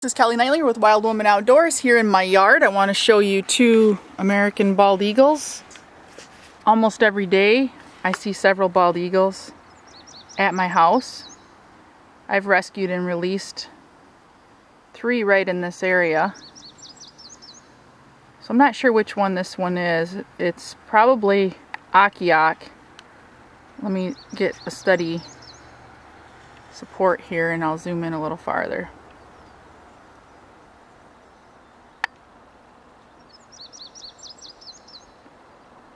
This is Kellie Nightlinger with Wild Woman Outdoors here in my yard. I want to show you two American bald eagles. Almost every day I see several bald eagles at my house. I've rescued and released 3 right in this area. So I'm not sure which one this one is. It's probably Akiak. Let me get a steady support here and I'll zoom in a little farther.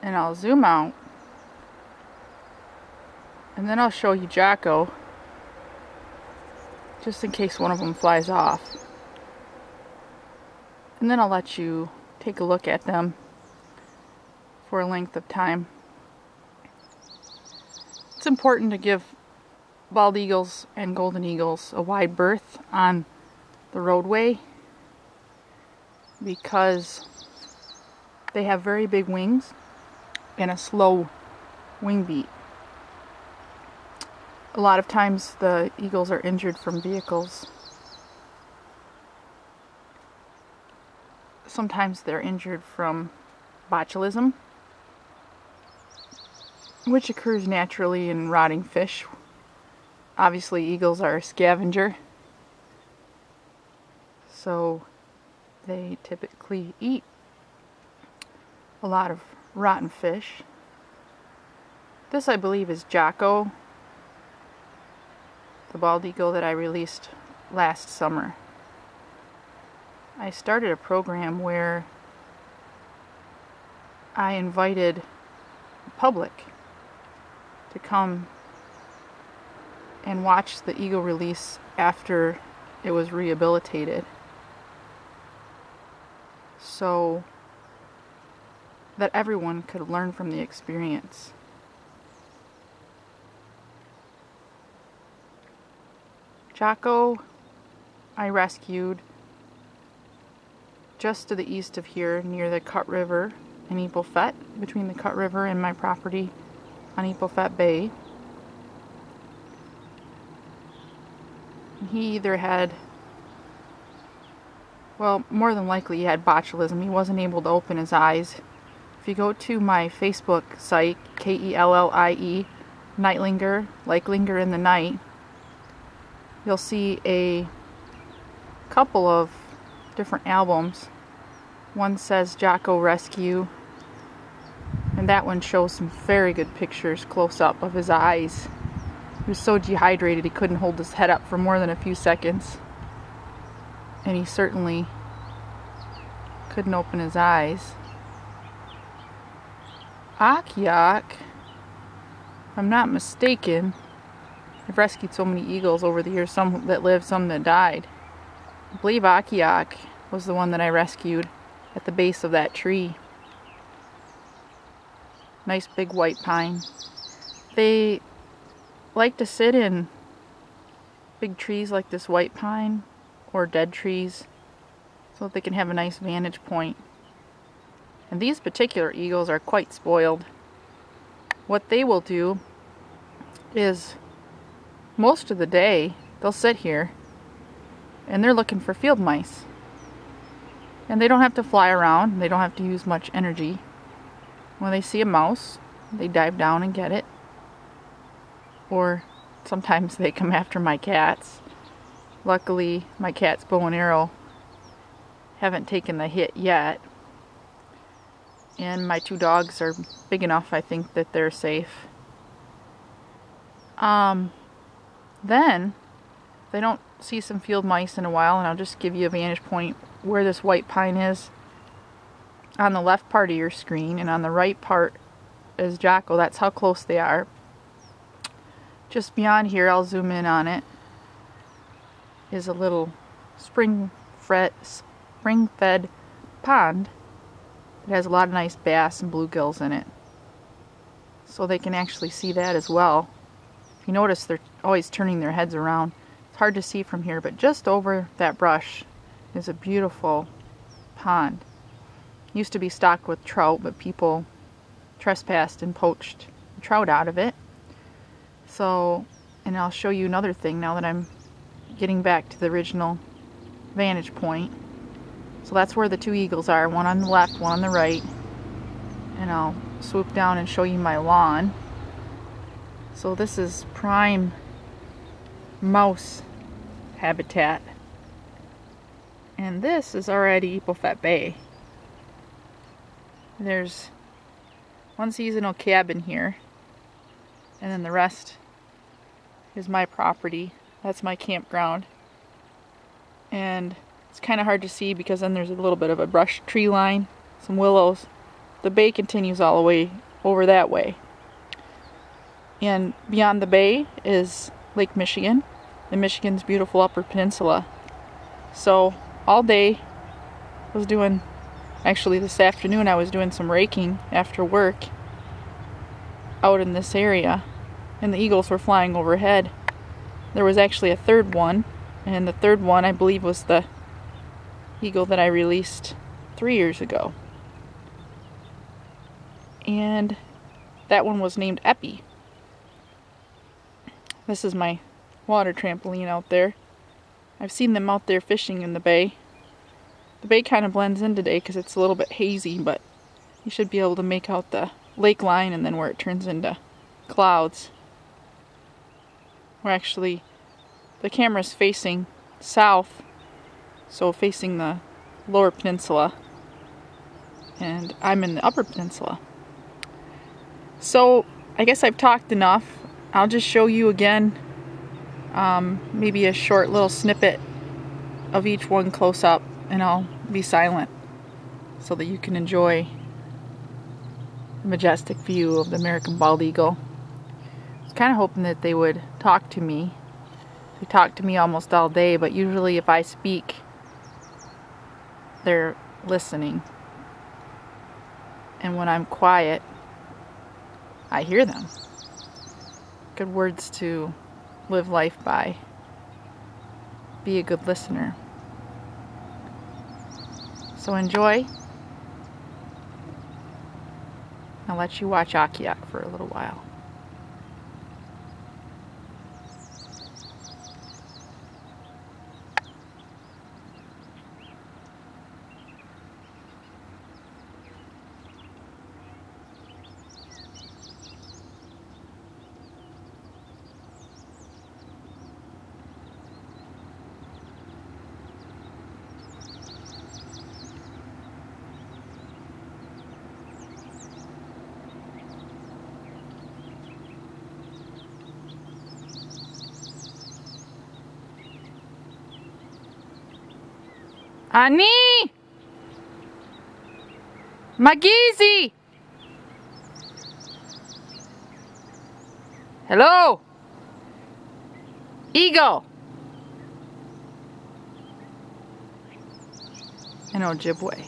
And I'll zoom out, and then I'll show you Jocko, just in case one of them flies off. And then I'll let you take a look at them for a length of time. It's important to give bald eagles and golden eagles a wide berth on the roadway because they have very big wings and a slow wing beat. A lot of times the eagles are injured from vehicles. Sometimes they're injured from botulism, which occurs naturally in rotting fish. Obviously, eagles are a scavenger, so they typically eat a lot of rotten fish. This, I believe, is Jocko, the bald eagle that I released last summer. I started a program where I invited the public to come and watch the eagle release after it was rehabilitated, so that everyone could learn from the experience. Jocko I rescued just to the east of here near the Cut River in Epofet, between the Cut River and my property on Epofet Bay. He either had, well, more than likely he had botulism. He wasn't able to open his eyes. If you go to my Facebook site, Kellie, Nightlinger, like linger in the night, you'll see a couple of different albums. One says Jocko Rescue, and that one shows some very good pictures close up of his eyes. He was so dehydrated he couldn't hold his head up for more than a few seconds, and he certainly couldn't open his eyes. Akiak, if I'm not mistaken, I've rescued so many eagles over the years, some that lived, some that died. I believe Akiak was the one that I rescued at the base of that tree. Nice big white pine. They like to sit in big trees like this white pine or dead trees so that they can have a nice vantage point. And these particular eagles are quite spoiled. What they will do is, most of the day, they'll sit here and they're looking for field mice. And they don't have to fly around, they don't have to use much energy. When they see a mouse, they dive down and get it. Or sometimes they come after my cats. Luckily, my cat's bow and arrow haven't taken the hit yet. And my 2 dogs are big enough, I think, that they're safe. Then, if they don't see some field mice in a while, and I'll just give you a vantage point where this white pine is. On the left part of your screen, and on the right part is Jocko. That's how close they are. Just beyond here, I'll zoom in on it, is a little spring-fed pond. It has a lot of nice bass and bluegills in it, so they can actually see that as well. If you notice, they're always turning their heads around. It's hard to see from here, but just over that brush is a beautiful pond. It used to be stocked with trout, but people trespassed and poached trout out of it. So, and I'll show you another thing now that I'm getting back to the original vantage point. So that's where the two eagles are, one on the left, one on the right. And I'll swoop down and show you my lawn. So this is prime mouse habitat. And this is already Epofet Bay. There's one seasonal cabin here, and then the rest is my property. That's my campground. And it's kind of hard to see because then there's a little bit of a brush tree line, some willows. The bay continues all the way over that way. And beyond the bay is Lake Michigan, and Michigan's beautiful Upper Peninsula. So all day I was doing, actually this afternoon I was doing some raking after work out in this area, and the eagles were flying overhead. There was actually a third one, and the third one I believe was the eagle that I released 3 years ago. And that one was named Epi. This is my water trampoline out there. I've seen them out there fishing in the bay. The bay kind of blends in today because it's a little bit hazy, but you should be able to make out the lake line and then where it turns into clouds. We're actually, the camera's facing south, so facing the lower peninsula, and I'm in the upper peninsula. So I guess I've talked enough. I'll just show you again maybe a short little snippet of each one close up, and I'll be silent so that you can enjoy the majestic view of the American bald eagle. I was kind of hoping that they would talk to me. They talk to me almost all day, but usually if I speak, they're listening. And when I'm quiet, I hear them. Good words to live life by. Be a good listener. So enjoy. I'll let you watch Akiak for a little while. Ani! Magizi! Hello! Eagle! And Ojibwe.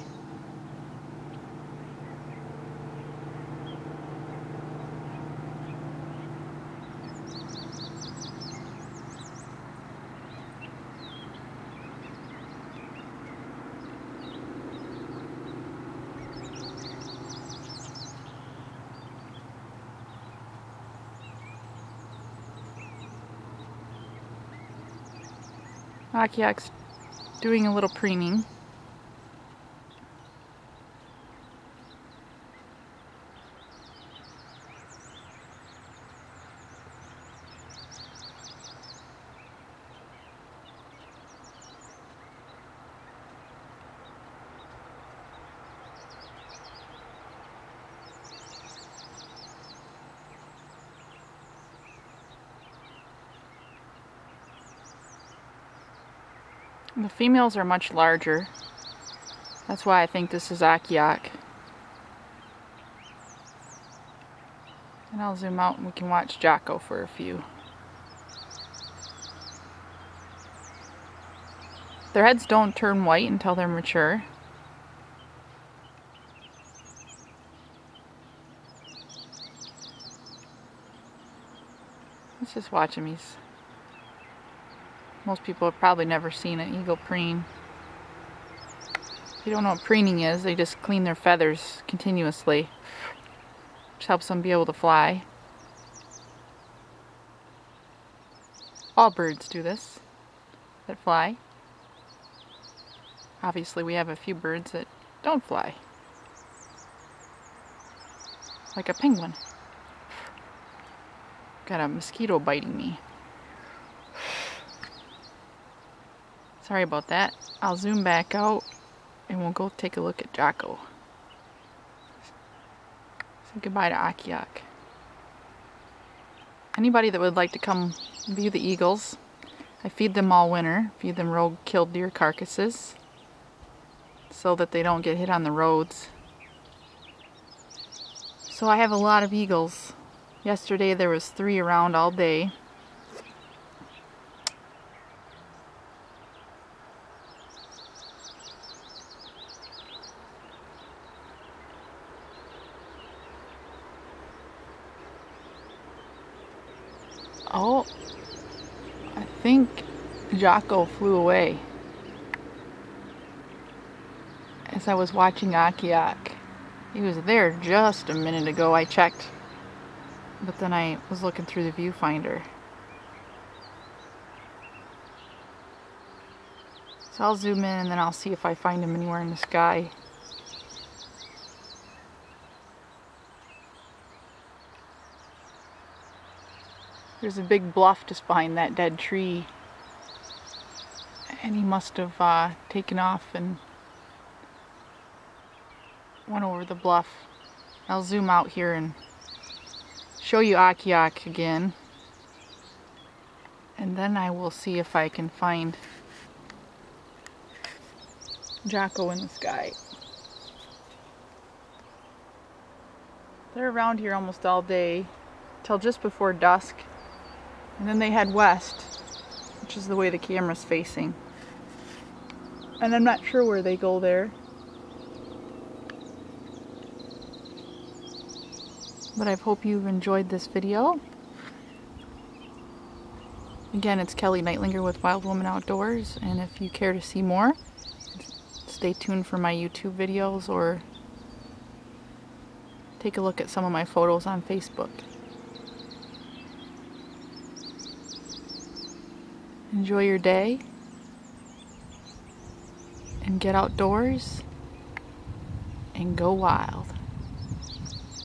Akiak's doing a little preening. The females are much larger. That's why I think this is Akiak. And I'll zoom out and we can watch Jocko for a few. Their heads don't turn white until they're mature. Let's just watch him. Most people have probably never seen an eagle preen. If you don't know what preening is, they just clean their feathers continuously, which helps them be able to fly. All birds do this that fly. obviously we have a few birds that don't fly. Like a penguin. Got a mosquito biting me. Sorry about that. I'll zoom back out and we'll go take a look at Jocko. Say goodbye to Akiak. Anybody that would like to come view the eagles, I feed them all winter. Feed them rogue killed deer carcasses so that they don't get hit on the roads. So I have a lot of eagles. Yesterday there was 3 around all day. Oh, I think Jocko flew away as I was watching Akiak. He was there just a minute ago. I checked, but then I was looking through the viewfinder. So I'll zoom in and then I'll see if I find him anywhere in the sky. There's a big bluff just behind that dead tree, and he must have taken off and went over the bluff. I'll zoom out here and show you Akiak again, and then I will see if I can find Jocko in the sky. They're around here almost all day till just before dusk. And then they head west, which is the way the camera's facing. And I'm not sure where they go there. But I hope you've enjoyed this video. Again, it's Kellie Nightlinger with Wild Woman Outdoors, and if you care to see more, stay tuned for my YouTube videos or take a look at some of my photos on Facebook. Enjoy your day and get outdoors and go wild.